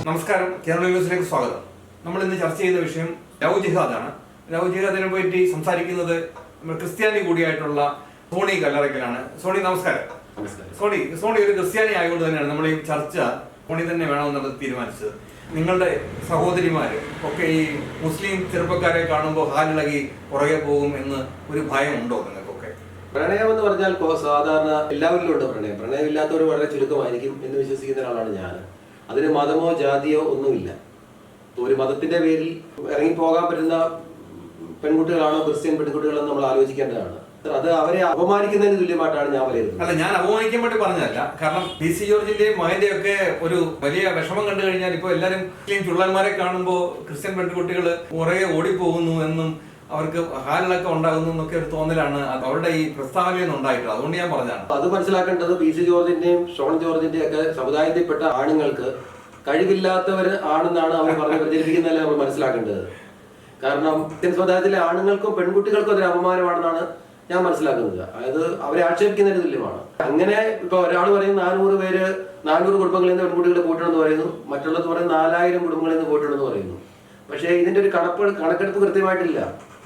നമസ്കാരം, കേരള ന്യൂസിലേക്ക് സ്വാഗതം. നമ്മൾ ഇന്ന് ചർച്ച ചെയ്യുന്ന വിഷയം ലവ് ജിഹാദാണ്. ലവ് ജിഹാദിനെ പറ്റി സംസാരിക്കുന്നത് നമ്മൾ ക്രിസ്ത്യാനി കൂടിയായിട്ടുള്ള സോണി കല്ലറയ്ക്കലാണ്. സോണി, നമസ്കാരം. സോണി ഒരു ക്രിസ്ത്യാനി ആയതുകൊണ്ട് തന്നെയാണ് നമ്മൾ ഈ ചർച്ച സോണി തന്നെ വേണമെന്നുള്ളത് തീരുമാനിച്ചത്. നിങ്ങളുടെ സഹോദരിമാര് ഒക്കെ ഈ മുസ്ലിം ചെറുപ്പക്കാരെ കാണുമ്പോൾ ഹാലിളകി പുറകെ പോകും എന്ന് ഒരു ഭയം ഉണ്ടോ നിങ്ങൾക്കൊക്കെ? പ്രണയം എന്ന് പറഞ്ഞാൽ സാധാരണ എല്ലാവരിലും ഉണ്ട് പ്രണയം. പ്രണയം ഇല്ലാത്തവർ വളരെ ചുരുക്കമായിരിക്കും എന്ന് വിശ്വസിക്കുന്ന ഒരാളാണ് ഞാൻ. അതിന് മതമോ ജാതിയോ ഒന്നുമില്ല. ഒരു മതത്തിന്റെ പേരിൽ ഇറങ്ങിപ്പോകാൻ പറ്റുന്ന പെൺകുട്ടികളാണോ ക്രിസ്ത്യൻ പെൺകുട്ടികളെന്ന് നമ്മൾ ആലോചിക്കേണ്ടതാണ്. അത് അവരെ അപമാനിക്കുന്നതിന് തുല്യമായിട്ടാണ് ഞാൻ പറയുന്നത്. അല്ല, ഞാൻ അപമാനിക്കാൻ വേണ്ടി പറഞ്ഞതല്ല. കാരണം PC ജോർജിന്റെയും മകന്റെയും ഒക്കെ ഒരു വലിയ വിഷമം കണ്ടു കഴിഞ്ഞാൽ ഇപ്പൊ എല്ലാവരും മുസ്ലിം ചുള്ളന്മാരെ കാണുമ്പോൾ ക്രിസ്ത്യൻ പെൺകുട്ടികൾ പുറകെ ഓടിപ്പോകുന്നു എന്നും അവർക്ക് ഹാലിളക്കം ഉണ്ടാകുന്നു എന്നൊക്കെ ഒരു തോന്നലാണ് അവരുടെ ഈ പ്രസ്താവനയിൽ നിന്ന് ഉണ്ടായിട്ടുള്ളത്. അതുകൊണ്ട് ഞാൻ പറഞ്ഞതാണ്. അത് മനസ്സിലാക്കേണ്ടത് PC ജോർജിന്റെയും ഷോൺ ജോർജിന്റെയും ഒക്കെ സമുദായത്തിൽപ്പെട്ട ആണുങ്ങൾക്ക് കഴിവില്ലാത്തവർ ആണെന്നാണ് അവർ പറഞ്ഞ് പ്രചരിപ്പിക്കുന്നതല്ല നമ്മൾ മനസ്സിലാക്കേണ്ടത്. കാരണം ക്രിസ്ത്യൻ സമുദായത്തിലെ ആണുങ്ങൾക്കും പെൺകുട്ടികൾക്കും അതൊരു അപമാനമാണെന്നാണ് ഞാൻ മനസ്സിലാക്കുന്നത്. അതായത് അവരെ ആക്ഷേപിക്കുന്നതിന് തുല്യമാണ്. അങ്ങനെ ഇപ്പൊ ഒരാൾ പറയും 400 കുടുംബങ്ങളിൽ നിന്ന് പെൺകുട്ടികൾ പോയിട്ടുണ്ടെന്ന് പറയുന്നു, മറ്റുള്ളത് പറയുന്നത് 4000 കുടുംബങ്ങളിൽ നിന്ന് പോയിട്ടുണ്ടെന്ന് പറയുന്നു. പക്ഷേ ഇതിന്റെ ഒരു കണക്കെടുപ്പ് കൃത്യമായിട്ടില്ല.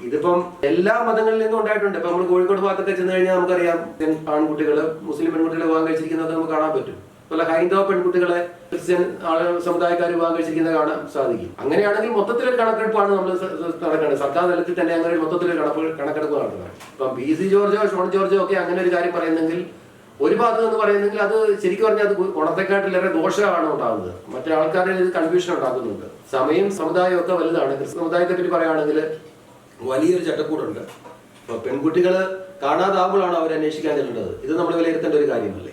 ഇതിപ്പം എല്ലാ മതങ്ങളിൽ നിന്നും ഉണ്ടായിട്ടുണ്ട്. ഇപ്പൊ നമ്മൾ കോഴിക്കോട് ഭാഗത്തൊക്കെ ചെന്ന് കഴിഞ്ഞാൽ നമുക്കറിയാം ആൺകുട്ടികള് മുസ്ലിം പെൺകുട്ടികളെ വിവാഹം കഴിച്ചിരിക്കുന്നത് നമുക്ക് കാണാൻ പറ്റും. അതുപോലെ ഹൈന്ദവ പെൺകുട്ടികളെ ക്രിസ്ത്യൻ സമുദായക്കാർ വിവാഹം കഴിച്ചിരിക്കുന്നത് കാണാൻ സാധിക്കും. അങ്ങനെയാണെങ്കിൽ മൊത്തത്തിലൊരു കണക്കെടുപ്പാണ് നമ്മൾ നടക്കേണ്ടത്. സർക്കാർ തലത്തിൽ തന്നെ അങ്ങനെ മൊത്തത്തിലൊരു കണക്കെടുപ്പ് നടത്തുന്നത്. ഇപ്പം PC ജോർജോ ഷോൺ ജോർജോ ഒക്കെ അങ്ങനെ ഒരു കാര്യം പറയുന്നെങ്കിൽ, ഒരു ഭാഗത്ത് എന്ന് പറയുന്നെങ്കിൽ അത് ശരിക്കും പറഞ്ഞാൽ അത് ഗുണത്തെക്കാട്ടിലേറെ ദോഷമാണ് ഉണ്ടാകുന്നത്. മറ്റു ആൾക്കാരിൽ ഇത് കൺഫ്യൂഷൻ ഉണ്ടാക്കുന്നുണ്ട്. സമയം സമുദായം ഒക്കെ വലുതാണ്. ക്രിസ്ത്യൻ സമുദായത്തെ പറ്റി പറയുകയാണെങ്കിൽ വലിയൊരു ചട്ടക്കൂടുണ്ട്. ഇപ്പൊ പെൺകുട്ടികള് കാണാതാവുമ്പോഴാണ് അവർ അന്വേഷിക്കാൻ ചെല്ലേണ്ടത്. ഇത് നമ്മൾ വിലയിരുത്തേണ്ട ഒരു കാര്യമല്ലേ.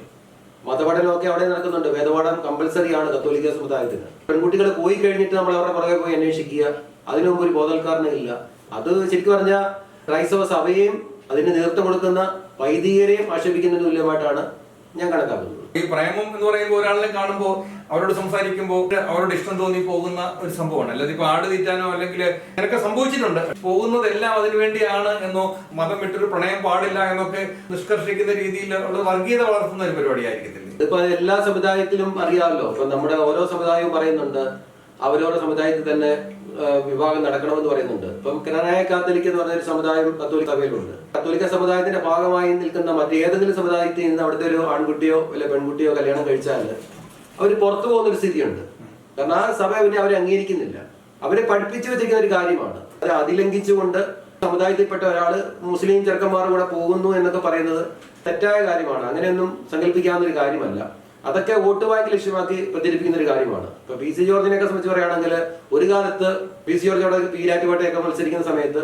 മതപഠനമൊക്കെ അവിടെ നടക്കുന്നുണ്ട്. വേദപാഠം കമ്പൽസറി ആണ് കത്തോലിക്ക സമുദായത്തിന്. പെൺകുട്ടികൾ പോയി കഴിഞ്ഞിട്ട് നമ്മൾ അവരുടെ പുറകെ പോയി അന്വേഷിക്കുക, അതിനു മുമ്പ് ഒരു ബോധവൽക്കരണം ഇല്ല. അത് ശരിക്കും പറഞ്ഞാൽ ക്രൈസ്തവ സഭയെയും അതിന് നേതൃത്വം കൊടുക്കുന്ന വൈദികരെയും ആക്ഷേപിക്കുന്നതിന് തുല്യമായിട്ടാണ് ഞാൻ കണക്കാക്കുന്നത്. ഈ പ്രേമം എന്ന് പറയുമ്പോൾ ഒരാളിനെ കാണുമ്പോൾ അവരോട് സംസാരിക്കുമ്പോൾ അവരോട് ഇഷ്ടം തോന്നി പോകുന്ന ഒരു സംഭവമാണ്. അല്ലാതെ ഇപ്പൊ ആട് തീറ്റാനോ അല്ലെങ്കിൽ എനിക്ക് സംഭവിച്ചിട്ടുണ്ട്. പോകുന്നതെല്ലാം അതിനു വേണ്ടിയാണ് എന്നോ മതം വിട്ടൊരു പ്രണയം പാടില്ല എന്നൊക്കെ നിഷ്കർഷിക്കുന്ന രീതിയിലുള്ള വർഗീയത വളർത്തുന്ന ഒരു പരിപാടിയായിരിക്കത്തില്ല. ഇതിപ്പോ എല്ലാ സമുദായത്തിലും അറിയാമല്ലോ. ഇപ്പൊ നമ്മുടെ ഓരോ സമുദായവും പറയുന്നുണ്ട് അവരോരോ സമുദായത്തിൽ തന്നെ വിവാഹം നടക്കണമെന്ന് പറയുന്നുണ്ട്. ഇപ്പം കനാനായ കാത്തലിക് എന്ന് പറഞ്ഞ ഒരു സമുദായം കത്തോലിക്ക സഭയിലുണ്ട്. കത്തോലിക്ക സമുദായത്തിന്റെ ഭാഗമായി നിൽക്കുന്ന മറ്റേതെങ്കിലും സമുദായത്തിൽ നിന്ന് അവിടുത്തെ ഒരു ആൺകുട്ടിയോ അല്ലെ പെൺകുട്ടിയോ കല്യാണം കഴിച്ചാൽ അവർ പുറത്തു പോകുന്ന ഒരു സ്ഥിതിയുണ്ട്. കാരണം ആ സഭ പിന്നെ അവരെ അംഗീകരിക്കുന്നില്ല. അവരെ പഠിപ്പിച്ചു വെച്ചിരിക്കുന്ന ഒരു കാര്യമാണ്. അത് അതിലംഘിച്ചുകൊണ്ട് സമുദായത്തിൽപ്പെട്ട ഒരാള് മുസ്ലിം ചെറുക്കന്മാരുടെ കൂടെ പോകുന്നു എന്നൊക്കെ പറയുന്നത് തെറ്റായ കാര്യമാണ്. അങ്ങനെയൊന്നും സങ്കല്പിക്കാവുന്ന ഒരു കാര്യമല്ല. അതൊക്കെ വോട്ട് ബാങ്ക് ലക്ഷ്യമാക്കി പ്രചരിപ്പിക്കുന്ന ഒരു കാര്യമാണ്. ഇപ്പൊ PC ജോർജിനെയൊക്കെ സംബന്ധിച്ച് പറയുകയാണെങ്കിൽ ഒരു കാലത്ത് PC ജോർജോടെ ഈരാറ്റുപേട്ടയൊക്കെ മത്സരിക്കുന്ന സമയത്ത്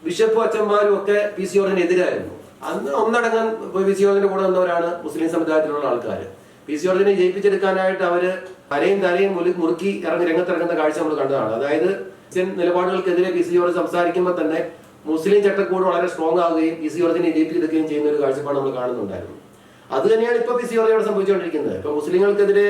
ബിഷപ്പ് അച്ഛന്മാരും ഒക്കെ PC ജോർജിനെതിരായിരുന്നു. അന്ന് ഒന്നടങ്കം PC ജോർജിന്റെ കൂടെ വന്നവരാണ് മുസ്ലിം സമുദായത്തിലുള്ള ആൾക്കാർ. PC ജോർജിനെ ജയിപ്പിച്ചെടുക്കാനായിട്ട് അവര് തലയും തലയും മുറുക്കി രംഗത്തിറങ്ങുന്ന കാഴ്ച നമ്മൾ കണ്ടതാണ്. അതായത് ക്രിസ്ത്യൻ നിലപാടുകൾക്കെതിരെ PC ജോർജ് സംസാരിക്കുമ്പോൾ തന്നെ മുസ്ലിം ചട്ടക്കൂട് വളരെ സ്ട്രോങ് ആവുകയും PC ജോർജിനെ ജയിപ്പിച്ചെടുക്കുകയും ചെയ്യുന്ന ഒരു കാഴ്ചപ്പാട് നമ്മൾ കാണുന്നുണ്ടായിരുന്നു. അത് തന്നെയാണ് ഇപ്പൊ PC ജോർജ് സംഭവിച്ചുകൊണ്ടിരിക്കുന്നത്. ഇപ്പൊ മുസ്ലിങ്ങൾക്കെതിരെ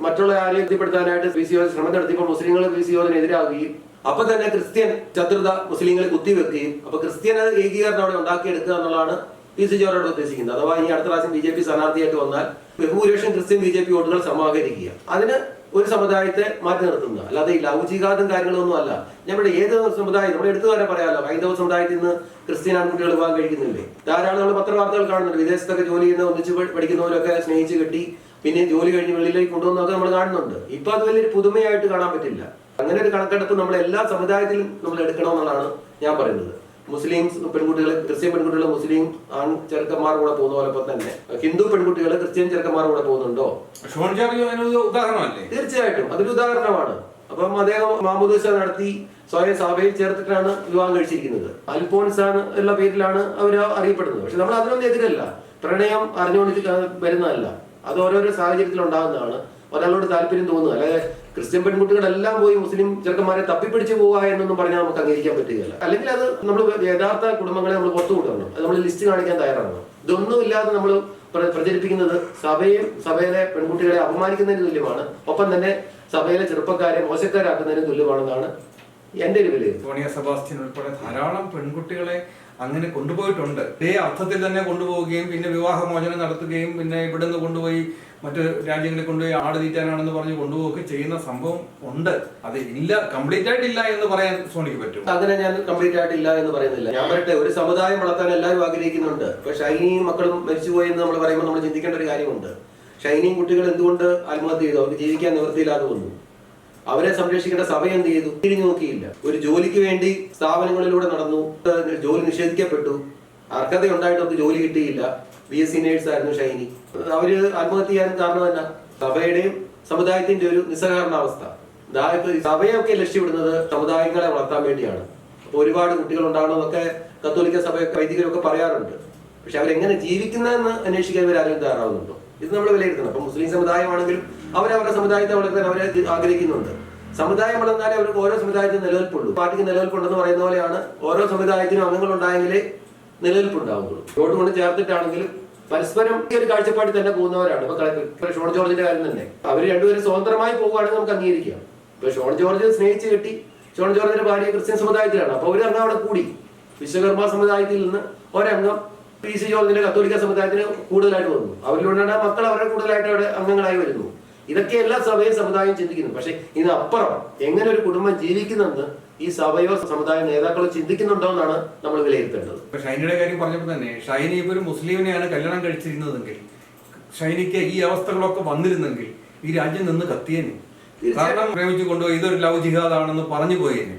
മറ്റുള്ള ആരെയും എത്തിപ്പെടുത്താനായിട്ട് PC ജോർജ് ശ്രമം നടത്തിയപ്പോൾ മുസ്ലിങ്ങൾ PC ജോർജിനെതിരാകുകയും അപ്പൊ തന്നെ ക്രിസ്ത്യൻ ശത്രുത മുസ്ലിങ്ങളെ കുത്തിവെക്കുകയും അപ്പൊ ക്രിസ്ത്യൻ ഏകീകരണം അവിടെ ഉണ്ടാക്കിയെടുക്കുക എന്നുള്ളതാണ് PC ജോർജോട് ഉദ്ദേശിക്കുന്നത്. അഥവാ ഇനി അടുത്ത പ്രാവശ്യം BJP സ്ഥാനാർത്ഥിയായിട്ട് വന്നാൽ ബഹുഭൂരിപക്ഷം ക്രിസ്ത്യൻ BJP വോട്ടുകൾ സമാഹരിക്കുക, അതിന് ഒരു സമുദായത്തെ മാറ്റി നിർത്തുന്നത്. അല്ലാതെ ഈ ലവ് ജിഹാദും കാര്യങ്ങളൊന്നും അല്ല. നമ്മുടെ ഏത് സമുദായം നമ്മൾ എടുത്തു തന്നെ പറയാമല്ലോ. ഹൈന്ദവ സമുദായത്തിൽ നിന്ന് ക്രിസ്ത്യൻ ആൺകുട്ടികൾ വിവാഹം കഴിക്കുന്നില്ലേ? ധാരാളം നമ്മൾ പത്രവാർത്തകൾ കാണുന്നുണ്ട്. വിദേശത്തൊക്കെ ജോലി ചെയ്യുന്ന ഒന്നിച്ച് പഠിക്കുന്നവരൊക്കെ സ്നേഹിച്ച് കെട്ടി പിന്നെ ജോലി കഴിഞ്ഞ് വെളിയിലേക്ക് കൊണ്ടുവന്നൊക്കെ നമ്മൾ കാണുന്നുണ്ട്. ഇപ്പൊ അത് വലിയൊരു പുതുമയായിട്ട് കാണാൻ പറ്റില്ല. അങ്ങനെ ഒരു കണക്കെടുപ്പ് നമ്മൾ എല്ലാ സമുദായത്തിലും നമ്മൾ എടുക്കണമെന്നാണ് ഞാൻ പറയുന്നത്. മുസ്ലിം പെൺകുട്ടികൾ ക്രിസ്ത്യൻ പെൺകുട്ടികൾ മുസ്ലിം ആൺ ചെറുക്കന്മാർ കൂടെ പോകുന്ന പോലെ തന്നെ ഹിന്ദു പെൺകുട്ടികൾ ക്രിസ്ത്യൻ ചെറുക്കന്മാർ കൂടെ പോകുന്നുണ്ടോ? തീർച്ചയായിട്ടും അതൊരു ഉദാഹരണമാണ്. അപ്പം അദ്ദേഹം മാമോദീസ നടത്തി സ്വയം സഭയിൽ ചേർത്തിട്ടാണ് വിവാഹം കഴിച്ചിരിക്കുന്നത്. അൽഫോൻസ് ഉള്ള പേരിലാണ് അവർ അറിയപ്പെടുന്നത്. പക്ഷെ നമ്മൾ അതിനൊന്നും എതിരല്ല. പ്രണയം അറിഞ്ഞുകൊണ്ട് വരുന്നതല്ല. അത് ഓരോരോ സാഹചര്യത്തിൽ ഉണ്ടാകുന്നതാണ്. ഒരാളോട് താല്പര്യം തോന്നുക. അല്ലാതെ ക്രിസ്ത്യൻ പെൺകുട്ടികളെല്ലാം പോയി മുസ്ലിം ചെറുക്കന്മാരെ തപ്പിപ്പിടിച്ച് പോവുക എന്നൊന്നും പറഞ്ഞാൽ നമുക്ക് അംഗീകരിക്കാൻ പറ്റുകയില്ല. അല്ലെങ്കിൽ അത് നമ്മൾ യഥാർത്ഥ കുടുംബങ്ങളെ നമ്മൾ പുറത്തു കൊണ്ടുവരണം. അത് നമ്മൾ ലിസ്റ്റ് കാണിക്കാൻ തയ്യാറാണ്. ഇതൊന്നും ഇല്ലാതെ നമ്മൾ പ്രചരിപ്പിക്കുന്നത് സഭയിലെ പെൺകുട്ടികളെ അപമാനിക്കുന്നതിന് തുല്യമാണ്. ഒപ്പം തന്നെ സഭയിലെ ചെറുപ്പക്കാരെ മോശക്കാരാക്കുന്നതിന് തുല്യമാണെന്നാണ് എന്റെ ഒരു വിലയിരുത്തൽ. സോണിയ സെബാസ്റ്റ്യൻ ഉൾപ്പെടെ ധാരാളം പെൺകുട്ടികളെ അങ്ങനെ കൊണ്ടുപോയിട്ടുണ്ട്. ഇതേ അർത്ഥത്തിൽ തന്നെ കൊണ്ടുപോവുകയും പിന്നെ വിവാഹമോചനം നടത്തുകയും പിന്നെ ഇവിടുന്ന് കൊണ്ടുപോയി മറ്റു രാജ്യങ്ങളിൽ കൊണ്ടുപോയി ആട് തീറ്റാനാണെന്ന് പറഞ്ഞ് കൊണ്ടുപോവുകയൊക്കെ ചെയ്യുന്ന സംഭവം ഉണ്ട്. അത് ഇല്ല, കംപ്ലീറ്റ് ആയിട്ടില്ല എന്ന് പറയാൻ സോണിക്ക് പറ്റും? അങ്ങനെ ഞാൻ കംപ്ലീറ്റ് ആയിട്ടില്ല എന്ന് പറയുന്നില്ല. ഞാൻ പറയട്ടെ, ഒരു സമുദായം വളർത്താൻ എല്ലാവരും ആഗ്രഹിക്കുന്നുണ്ട്. ഇപ്പൊ ഷൈനിയും മക്കളും മരിച്ചുപോയെന്ന് നമ്മൾ പറയുമ്പോൾ നമ്മൾ ചിന്തിക്കേണ്ട ഒരു കാര്യമുണ്ട്. ഷൈനിയും കുട്ടികൾ എന്തുകൊണ്ട് ആത്മഹത്യ ചെയ്തു? അവർക്ക് ജീവിക്കാൻ നിവൃത്തിയില്ലാതെ വന്നു. അവരെ സംരക്ഷിക്കേണ്ട സഭ എന്ത് ചെയ്തു? തിരിഞ്ഞു നോക്കിയില്ല. ഒരു ജോലിക്ക് വേണ്ടി സ്ഥാപനങ്ങളിലൂടെ നടന്നു, ജോലി നിഷേധിക്കപ്പെട്ടു, അർഹത ഉണ്ടായിട്ട് അവർക്ക് ജോലി കിട്ടിയില്ല. BSc നേഴ്സ് ആയിരുന്നു ഷൈനി. അവര് ആത്മഹത്യ ചെയ്യാൻ കാരണം തന്നെ സഭയുടെയും സമുദായത്തിന്റെ ഒരു നിസ്സഹകരണാവസ്ഥ. സഭയൊക്കെ ലക്ഷ്യമിടുന്നത് സമുദായങ്ങളെ വളർത്താൻ വേണ്ടിയാണ്. അപ്പൊ ഒരുപാട് കുട്ടികൾ ഉണ്ടാകണമെന്നൊക്കെ കത്തോലിക്ക സഭയൊക്കെ വൈദികരൊക്കെ പറയാറുണ്ട്. പക്ഷെ അവരെങ്ങനെ ജീവിക്കുന്നതെന്ന് അന്വേഷിക്കാൻ ഇവരാരും തയ്യാറാവുന്നുണ്ടോ? ഇത് നമ്മൾ വിലയിരുത്തണം. അപ്പൊ മുസ്ലിം സമുദായമാണെങ്കിലും അവരവരുടെ സമുദായത്തെ വളർത്താൻ അവരെ ആഗ്രഹിക്കുന്നുണ്ട്. സമുദായം വളർന്നാലേ അവർക്ക് ഓരോ സമുദായത്തിന് നിലനിൽപ്പുള്ളൂ. പാർട്ടിക്ക് നിലനിൽപ്പുണ്ടെന്ന് പറയുന്ന പോലെയാണ് ഓരോ സമുദായത്തിനും അംഗങ്ങൾ ഉണ്ടായെങ്കിലേ നിലനിൽപ്പുണ്ടാവുള്ളൂ. ഇങ്ങോട്ട് കൊണ്ട് ചേർത്തിട്ടാണെങ്കിലും പരസ്പരം ഈ ഒരു കാഴ്ചപ്പാടിൽ തന്നെ പോകുന്നവരാണ്. ഇപ്പൊ ഷോൺ ജോർജിന്റെ കാര്യം തന്നെ, അവർ രണ്ടുപേരും സ്വതന്ത്രമായി പോകുകയാണെങ്കിൽ നമുക്ക് അംഗീകരിക്കാം. ഇപ്പൊ ഷോൺ ജോർജ് സ്നേഹിച്ച് കെട്ടി, ഷോൺ ജോർജിന്റെ ഭാര്യ ക്രിസ്ത്യൻ സമുദായത്തിലാണ്. അപ്പൊ ഒരു അംഗം അവിടെ കൂടി. വിശ്വകർമ്മ സമുദായത്തിൽ നിന്ന് ഒരംഗം PC ജോർജിന്റെ കത്തോലിക്ക സമുദായത്തിന് കൂടുതലായിട്ട് വന്നു. അവരിലൂടെ മക്കൾ അവരെ കൂടുതലായിട്ട് അവിടെ അംഗങ്ങളായി വരുന്നു. ഇതൊക്കെ എല്ലാ സഭയും സമുദായം ചിന്തിക്കുന്നു. പക്ഷെ ഇതിനപ്പുറം എങ്ങനെ ഒരു കുടുംബം ജീവിക്കുന്നെന്ന് ഈ സഭയോ സമുദായ നേതാക്കളോ ചിന്തിക്കുന്നുണ്ടോ എന്നാണ് നമ്മൾ വിലയിരുത്തേണ്ടത്. ഷൈനിയുടെ കാര്യം പറഞ്ഞപ്പോൾ തന്നെ, ഷൈനി ഇപ്പൊ ഒരു മുസ്ലിമിനെയാണ് കല്യാണം കഴിച്ചിരുന്നതെങ്കിൽ, ഷൈനിക്ക് ഈ അവസ്ഥകളൊക്കെ വന്നിരുന്നെങ്കിൽ ഈ രാജ്യം നിന്ന് കത്തിയേനെ. കാരണം പ്രേമിച്ചു കൊണ്ടുപോയി ഇതൊരു ലവ് ജിഹാദാണെന്ന് പറഞ്ഞു പോയേനെ.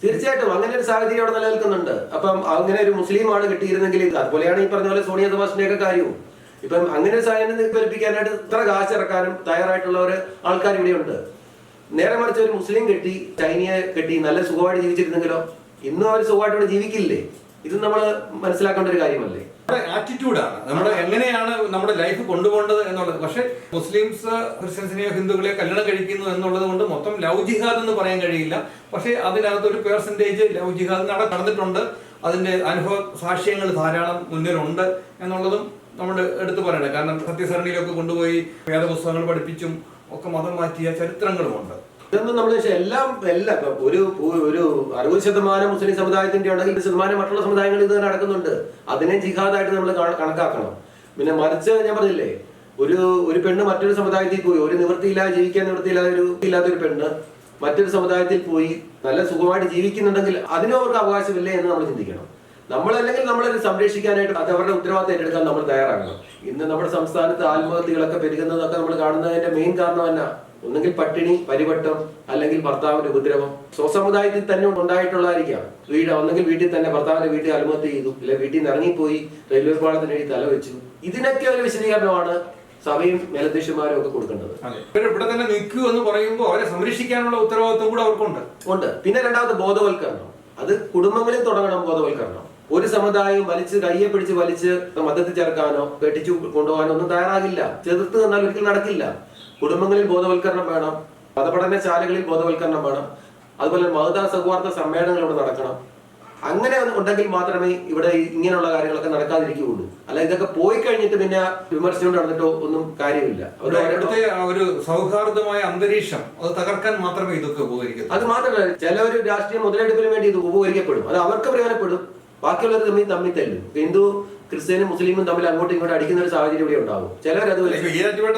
തീർച്ചയായിട്ടും അങ്ങനെ ഒരു സാഹചര്യം അവിടെ നിലനിൽക്കുന്നുണ്ട്. അപ്പം അങ്ങനെ ഒരു മുസ്ലിം ആണ് കിട്ടിയിരുന്നെങ്കിൽ, അതുപോലെയാണ് ഈ പറഞ്ഞ പോലെ സോണിയ സെബാസ്റ്റ്യന്റെ ഒക്കെ കാര്യവും. ഇപ്പം അങ്ങനെ ഒരു സാഹചര്യം ഫലിപ്പിക്കാനായിട്ട് ഇത്ര കാശിറക്കാനും തയ്യാറായിട്ടുള്ള ഒരു ആൾക്കാർ ഇവിടെയുണ്ട്. നേരെ മറിച്ച് ഒരു മുസ്ലിം കെട്ടി, ചൈനയെ കെട്ടി നല്ല സുഖമായിട്ട് ജീവിച്ചിരുന്നെങ്കിലോ ഇന്നും അവർ സുഖമായിട്ട് ഇവിടെ ജീവിക്കില്ലേ? ഇത് നമ്മൾ മനസ്സിലാക്കേണ്ട ഒരു കാര്യമല്ലേ? ആറ്റിറ്റ്യൂഡാണ് നമ്മുടെ എങ്ങനെയാണ് നമ്മുടെ ലൈഫ് കൊണ്ടുപോകേണ്ടത് എന്നുള്ളത്. പക്ഷെ മുസ്ലിംസ് ക്രിസ്ത്യൻസിനെയോ ഹിന്ദുക്കളെയോ കല്യാണം കഴിക്കുന്നു എന്നുള്ളത് കൊണ്ട് മൊത്തം ലവ് ജിഹാദ് എന്ന് പറയാൻ കഴിയില്ല. പക്ഷെ അതിനകത്ത് ഒരു പെർസെന്റേജ് ലവ് ജിഹാദ് നടന്നിട്ടുണ്ട്. അതിന്റെ അനുഭവ സാക്ഷ്യങ്ങൾ ധാരാളം മുന്നിലുണ്ട് എന്നുള്ളതും നമ്മൾ എടുത്തു പറയണം. കാരണം സത്യസരണിയിലൊക്കെ കൊണ്ടുപോയി വേദപുസ്തകങ്ങൾ പഠിപ്പിച്ചും ഒക്കെ മതം മാറ്റിയ ചരിത്രങ്ങളുമുണ്ട്. ഇതൊന്നും നമ്മൾ എല്ലാം ഒരു 60% മുസ്ലിം സമുദായത്തിന്റെ ഉണ്ടെങ്കിൽ 1% മറ്റുള്ള സമുദായങ്ങൾ ഇത് നടക്കുന്നുണ്ട്. അതിനെ ജിഹാദായിട്ട് നമ്മൾ കണക്കാക്കണം. പിന്നെ മറിച്ച് ഞാൻ പറഞ്ഞില്ലേ, ഒരു പെണ്ണ് മറ്റൊരു സമുദായത്തിൽ പോയി, ഒരു നിവൃത്തിയില്ലാതെ ജീവിക്കാൻ നിവൃത്തിയില്ലാത്തൊരു പെണ്ണ് മറ്റൊരു സമുദായത്തിൽ പോയി നല്ല സുഖമായിട്ട് ജീവിക്കുന്നുണ്ടെങ്കിൽ അതിനും അവർക്ക് അവകാശമില്ലേ എന്ന് നമ്മൾ ചിന്തിക്കണം. നമ്മളല്ലെങ്കിൽ നമ്മളത് സംരക്ഷിക്കാനായിട്ട് അത് അവരുടെ ഉത്തരവാദിത്തം ഏറ്റെടുക്കാൻ നമ്മൾ തയ്യാറാകണം. ഇന്ന് നമ്മുടെ സംസ്ഥാനത്ത് ആത്മഹത്യകളൊക്കെ പെരുകുന്നതൊക്കെ നമ്മൾ കാണുന്നതിന്റെ മെയിൻ കാരണം തന്നെ ഒന്നെങ്കിൽ പട്ടിണി, പരിവട്ടം, അല്ലെങ്കിൽ ഭർത്താവിന്റെ ഉപദ്രവം. സ്വസമുദായത്തിൽ തന്നെ ഉണ്ടായിട്ടുള്ളതായിരിക്കാം. ഒന്നെങ്കിൽ വീട്ടിൽ തന്നെ ഭർത്താവിന്റെ വീട്ടിൽ ആത്മഹത്യ ചെയ്തു, അല്ലെങ്കിൽ വീട്ടിൽ നിന്ന് ഇറങ്ങിപ്പോയി റെയിൽവേ പാളത്തിന് വേണ്ടി തല വെച്ചു. ഇതിനൊക്കെ ഒരു വിശദീകരണമാണ് സഭയും മേലധ്യക്ഷന്മാരും ഒക്കെ കൊടുക്കേണ്ടത്. ഇവിടെ തന്നെ നിൽക്കൂ എന്ന് പറയുമ്പോൾ അവരെ സംരക്ഷിക്കാനുള്ള ഉത്തരവാദിത്വം കൂടെ അവർക്കുണ്ട്. പിന്നെ രണ്ടാമത് ബോധവൽക്കരണം. അത് കുടുംബങ്ങളിൽ തുടങ്ങണം ബോധവൽക്കരണം. ഒരു സമുദായം കയ്യെ പിടിച്ച് വലിച്ച് മതത്തിൽ ചേർക്കാനോ കെട്ടിച്ചു കൊണ്ടുപോകാനോ ഒന്നും തയ്യാറാകില്ല. ചെറുത്ത് നിന്നാൽ ഒരിക്കലും നടക്കില്ല. കുടുംബങ്ങളിൽ ബോധവൽക്കരണം വേണം, മതപഠനശാലകളിൽ ബോധവൽക്കരണം വേണം, അതുപോലെ മത സൗഹാർദ്ദ സമ്മേളനങ്ങൾ ഇവിടെ നടക്കണം. അങ്ങനെ ഉണ്ടെങ്കിൽ മാത്രമേ ഇവിടെ ഇങ്ങനെയുള്ള കാര്യങ്ങളൊക്കെ നടക്കാതിരിക്കുകയുള്ളൂ. അല്ല ഇതൊക്കെ പോയി കഴിഞ്ഞിട്ട് പിന്നെ വിമർശനം നടന്നിട്ടോ ഒന്നും കാര്യമില്ല. ഇവിടുത്തെ ഒരു സൗഹാർദ്ദമായ അന്തരീക്ഷം അത് തകർക്കാൻ മാത്രമേ ഇതൊക്കെ ഉപകരിക്കൂ. അത് മാത്രമല്ല, ചില ഒരു രാഷ്ട്രീയ മുതലെടുപ്പിന് വേണ്ടി ഇത് ഉപകരിക്കപ്പെടും. അത് അവർക്ക് പ്രയോജനപ്പെടും, ബാക്കിയുള്ളവർ തമ്മിൽ തല്ലും. ഹിന്ദു ക്രിസ്ത്യനും മുസ്ലിമും തമ്മിൽ അങ്ങോട്ടും ഇങ്ങോട്ടും അടിക്കുന്ന ഒരു സാഹചര്യം ഇവിടെ ഉണ്ടാവും. ചിലവരത്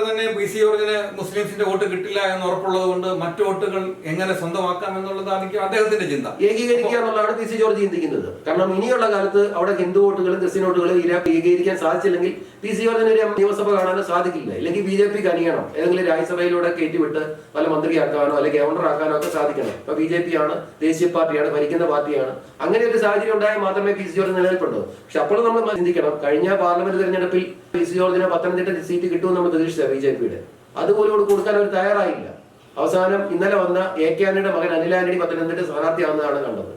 തന്നെ PC ജോർജിന് മുസ്ലിംസിന്റെ വോട്ട് കിട്ടില്ല എന്ന് ഉറപ്പുള്ളത് കൊണ്ട് മറ്റു വോട്ടുകൾ എങ്ങനെ സ്വന്തമാക്കാം എന്നുള്ളതായിരിക്കും അദ്ദേഹത്തിന്റെ ചിന്ത. ഏകീകരിക്കുക എന്നുള്ളതാണ് PC ജോർജ് ചിന്തിക്കുന്നത്. കാരണം ഇനിയുള്ള കാലത്ത് അവിടെ ഹിന്ദു വോട്ടുകളും ക്രിസ്ത്യൻ വോട്ടുകളും ഏകീകരിക്കാൻ സാധിച്ചില്ലെങ്കിൽ PC ജോർജിന് ഒരു നിയമസഭ കാണാനോ സാധിക്കില്ല. അല്ലെങ്കിൽ BJPക്ക് അണിയണം, ഏതെങ്കിലും രാജ്യസഭയിലൂടെ കയറ്റിവിട്ട് പല മന്ത്രിയാക്കാനോ അല്ലെങ്കിൽ ഗവർണർ ആക്കാനോ ഒക്കെ സാധിക്കണം. ഇപ്പൊ BJP ആണ്, ദേശീയ പാർട്ടിയാണ്, ഭരിക്കുന്ന പാർട്ടിയാണ്. അങ്ങനെ ഒരു സാഹചര്യം ഉണ്ടായാൽ മാത്രമേ PC ജോർജ് നിലനിൽപ്പുണ്ടോ. പക്ഷെ അപ്പോഴും നമ്മൾ ചിന്തിക്കണം, കഴിഞ്ഞ പാർലമെന്റ് തെരഞ്ഞെടുപ്പിൽ PC ജോർജിന് പത്തനംതിട്ട സീറ്റ് കിട്ടുമെന്ന് നമ്മൾ പ്രതീക്ഷിച്ച BJPയുടെ അതുപോലും കൊടുക്കാൻ അവർ തയ്യാറായില്ല. അവസാനം ഇന്നലെ വന്ന AK ആന്റണിയുടെ മകൻ അനിൽ ആന്റണി പത്തനംതിട്ട സ്ഥാനാർത്ഥിയാവുന്നതാണ് കണ്ടത്.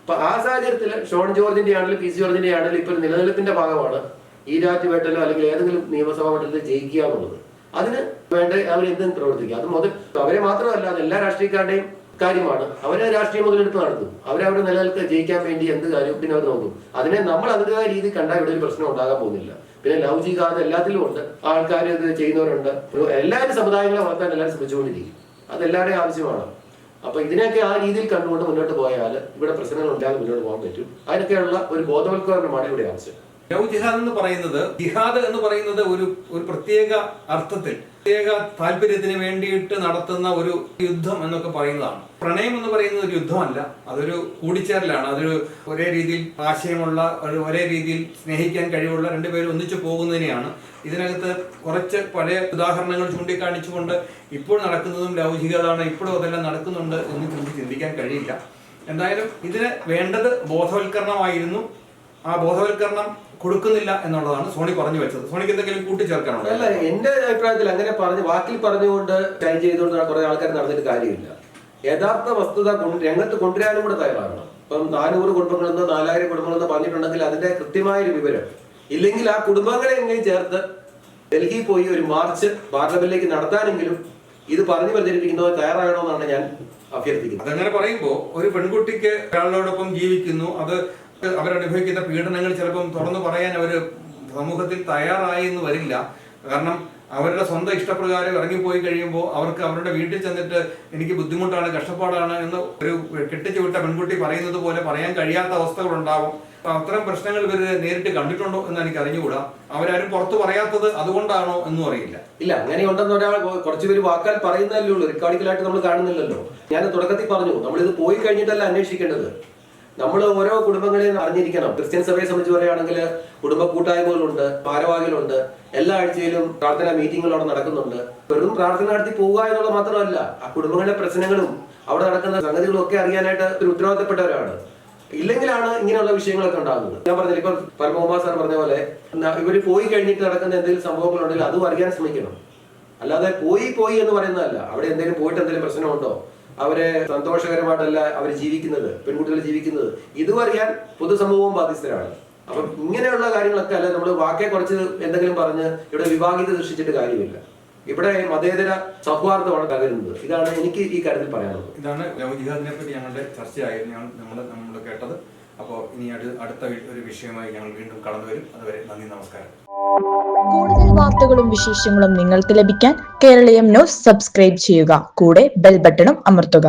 അപ്പൊ ആ സാഹചര്യത്തിൽ ഷോൺ ജോർജിന്റെ ആണെങ്കിലും PC ജോർജിന്റെ ആണെങ്കിലും ഇപ്പൊ നിലനിൽപ്പിന്റെ ഭാഗമാണ് ഈരാറ്റുപേട്ടലോ അല്ലെങ്കിൽ ഏതെങ്കിലും നിയമസഭാ മണ്ഡലത്തിൽ ജയിക്കുക എന്നുള്ളത്. അതിന് വേണ്ട അവർ എന്തും പ്രവർത്തിക്കുക. അത് അവരെ മാത്രമല്ല, അത് എല്ലാ രാഷ്ട്രീയക്കാരുടെയും കാര്യമാണ്. അവരെ രാഷ്ട്രീയ മുതലെടുപ്പ് നടത്തും. അവരവിടെ നിലനിൽക്കുക ജയിക്കാൻ വേണ്ടി എന്ത് കാര്യം പിന്നെ അവർ നോക്കും. അതിനെ നമ്മൾ അതിൻ്റെതായ രീതി കണ്ടാൽ ഇവിടെ ഒരു പ്രശ്നം ഉണ്ടാകാൻ പോകുന്നില്ല. പിന്നെ ലവ് ജിഹാദ് എല്ലാത്തിലും ഉണ്ട്, ആൾക്കാർ ഇത് ചെയ്യുന്നവരുണ്ട്. എല്ലാവരും സമുദായങ്ങളെ വളർത്താൻ എല്ലാവരും ശ്രമിച്ചുകൊണ്ടിരിക്കും. അതെല്ലാവരുടെയും ആവശ്യമാണ്. അപ്പൊ ഇതിനൊക്കെ ആ രീതിയിൽ കണ്ടുകൊണ്ട് മുന്നോട്ട് പോയാൽ ഇവിടെ പ്രശ്നങ്ങൾ ഉണ്ടാകാതെ മുന്നോട്ട് പോകാൻ പറ്റും. അതിനൊക്കെയുള്ള ഒരു ബോധവൽക്കരണമാണ് ഇവിടെ ആവശ്യം. ലവ് ജിഹാദ് എന്ന് പറയുന്നത് ഒരു പ്രത്യേക അർത്ഥത്തിൽ പ്രത്യേക താല്പര്യത്തിന് വേണ്ടിയിട്ട് നടത്തുന്ന ഒരു യുദ്ധം എന്നൊക്കെ പറയുന്നതാണ്. പ്രണയം എന്ന് പറയുന്നത് ഒരു യുദ്ധമല്ല, അതൊരു കൂടിച്ചേരലാണ്. അതൊരു ഒരേ രീതിയിൽ ആശയമുള്ള ഒരേ രീതിയിൽ സ്നേഹിക്കാൻ കഴിവുള്ള രണ്ടുപേരും ഒന്നിച്ചു പോകുന്നതിനെയാണ്. ഇതിനകത്ത് കുറച്ച് പഴയ ഉദാഹരണങ്ങൾ ചൂണ്ടിക്കാണിച്ചുകൊണ്ട് ഇപ്പോൾ നടക്കുന്നതും ലവ് ജിഹാദാണ്, ഇപ്പോഴും അതെല്ലാം നടക്കുന്നുണ്ട് എന്ന് ചിന്തിക്കാൻ കഴിയില്ല. എന്തായാലും ഇതിന് വേണ്ടത് ബോധവൽക്കരണമായിരുന്നു. ആ ബോധവൽക്കരണം കൊടുക്കുന്നില്ല എന്നുള്ളതാണ് സോണി പറഞ്ഞു വെച്ചത്. സോണിക്ക് എന്തെങ്കിലും കൂട്ടിച്ചേർക്കാനുണ്ടോ? അല്ല, എന്റെ അഭിപ്രായത്തിൽ അങ്ങനെ വാക്കിൽ പറഞ്ഞുകൊണ്ട് ഷൈൻ ചെയ്തുകൊണ്ട് കുറെ ആൾക്കാർ നടന്നിട്ട് കാര്യമില്ല. യഥാർത്ഥ വസ്തുത രംഗത്ത് കൊണ്ടുവരാനും കൂടെ തയ്യാറാണ്. ഇപ്പം 400 കുടുംബങ്ങളെന്നോ 4000 കുടുംബങ്ങളെന്നോ പറഞ്ഞിട്ടുണ്ടെങ്കിൽ അതിന്റെ കൃത്യമായൊരു വിവരം ഇല്ലെങ്കിൽ ആ കുടുംബങ്ങളെ എങ്ങനെ ചേർത്ത് ഡൽഹി പോയി ഒരു മാർച്ച് പാർലമെന്റിലേക്ക് നടത്താനെങ്കിലും ഇത് പറഞ്ഞു പ്രചരിപ്പിക്കുന്നവർ തയ്യാറാകണമെന്നാണ് ഞാൻ അഭ്യർത്ഥിക്കുന്നത്. അതങ്ങനെ പറയുമ്പോൾ ഒരു പെൺകുട്ടിക്ക് ഒരാളോടൊപ്പം ജീവിക്കുന്നു, അത് അവരനുഭവിക്കുന്ന പീഡനങ്ങൾ ചിലപ്പം തുറന്നു പറയാൻ അവർ സമൂഹത്തിൽ തയ്യാറായി എന്ന് വരില്ല. കാരണം അവരുടെ സ്വന്തം ഇഷ്ടപ്രകാരം ഇറങ്ങിപ്പോയി കഴിയുമ്പോൾ അവർക്ക് അവരുടെ വീട്ടിൽ ചെന്നിട്ട് എനിക്ക് ബുദ്ധിമുട്ടാണ്, കഷ്ടപ്പാടാണ് എന്ന് ഒരു കെട്ടിച്ചു വിട്ട പെൺകുട്ടി പറയുന്നത് പോലെ പറയാൻ കഴിയാത്ത അവസ്ഥകളുണ്ടാവും. അത്തരം പ്രശ്നങ്ങൾ ഇവർ നേരിട്ട് കണ്ടിട്ടുണ്ടോ എന്ന് എനിക്ക് അറിഞ്ഞുകൂടാ. അവരാരും പുറത്തു പറയാത്തത് അതുകൊണ്ടാണോ എന്നും അറിയില്ല. ഇല്ല, അങ്ങനെ ഉണ്ടെന്ന് ഒരാൾ കുറച്ചുപേര് വാക്കാൽ പറയുന്നതല്ലേ ഉള്ളൂ, റെക്കോർഡിക്കലായിട്ട് നമ്മൾ കാണുന്നില്ലല്ലോ. ഞാൻ തുടക്കത്തിൽ പറഞ്ഞു, നമ്മളിത് പോയി കഴിഞ്ഞിട്ടല്ല അന്വേഷിക്കേണ്ടത്. നമ്മൾ ഓരോ കുടുംബങ്ങളെയും അറിഞ്ഞിരിക്കണം. ക്രിസ്ത്യൻ സഭയെ സംബന്ധിച്ച് പറയുകയാണെങ്കിൽ കുടുംബ കൂട്ടായ്മകളുണ്ട്, ഭാരവാഹികളുണ്ട്, എല്ലാ ആഴ്ചയിലും പ്രാർത്ഥനാ മീറ്റിങ്ങുകൾ അവിടെ നടക്കുന്നുണ്ട്. വെറും പ്രാർത്ഥന നടത്തി പോവുക എന്നുള്ള മാത്രമല്ല, ആ കുടുംബങ്ങളിലെ പ്രശ്നങ്ങളും അവിടെ നടക്കുന്ന സംഗതികളും ഒക്കെ അറിയാനായിട്ട് ഒരു ഉത്തരവാദിത്തപ്പെട്ടവരാണ്. ഇല്ലെങ്കിലാണ് ഇങ്ങനെയുള്ള വിഷയങ്ങളൊക്കെ ഉണ്ടാകുന്നത്. ഞാൻ പറഞ്ഞില്ല, ഇപ്പൊ പരമകുമാർ സാർ പറഞ്ഞ പോലെ ഇവര് പോയി കഴിഞ്ഞിട്ട് നടക്കുന്ന എന്തെങ്കിലും സംഭവങ്ങളുണ്ടെങ്കിൽ അതും അറിയാൻ ശ്രമിക്കണം. അല്ലാതെ പോയി എന്ന് പറയുന്നതല്ല. അവിടെ എന്തെങ്കിലും പോയിട്ട് എന്തെങ്കിലും പ്രശ്നമുണ്ടോ, അവരെ സന്തോഷകരമായിട്ടല്ല അവർ ജീവിക്കുന്നത്, പെൺകുട്ടികൾ ജീവിക്കുന്നത്, ഇതും അറിയാൻ പൊതുസമൂഹവും ബാധ്യസ്ഥരാണ്. അപ്പം ഇങ്ങനെയുള്ള കാര്യങ്ങളൊക്കെ അല്ല നമ്മൾ വാക്കെ കുറച്ച് എന്തെങ്കിലും പറഞ്ഞ് ഇവിടെ വിഭാഗീയത സൃഷ്ടിച്ചിട്ട് കാര്യമില്ല. ഇവിടെ മതേതര സൗഹാർദ്ദമാണ് തകരുന്നത്. ഇതാണ് എനിക്ക് ഈ കാര്യത്തിൽ പറയാനുള്ളത്. ഇതാണ് ലവ് ജിഹാദിനെ പറ്റി ഞങ്ങളുടെ ചർച്ചയായിരുന്നു നമ്മൾ കേട്ടത്. അപ്പോൾ ഇനി അടുത്ത ഒരു വിഷയമായി ഞങ്ങൾ വീണ്ടും കടന്നു വരും. അതുവരെ നന്ദി, നമസ്കാരം. കൂടുതൽ വാർത്തകളും വിശേഷങ്ങളും നിങ്ങൾക്ക് ലഭിക്കാൻ കേരളീയം ന്യൂസ് സബ്സ്ക്രൈബ് ചെയ്യുക. കൂടെ ബെൽ ബട്ടണും അമർത്തുക.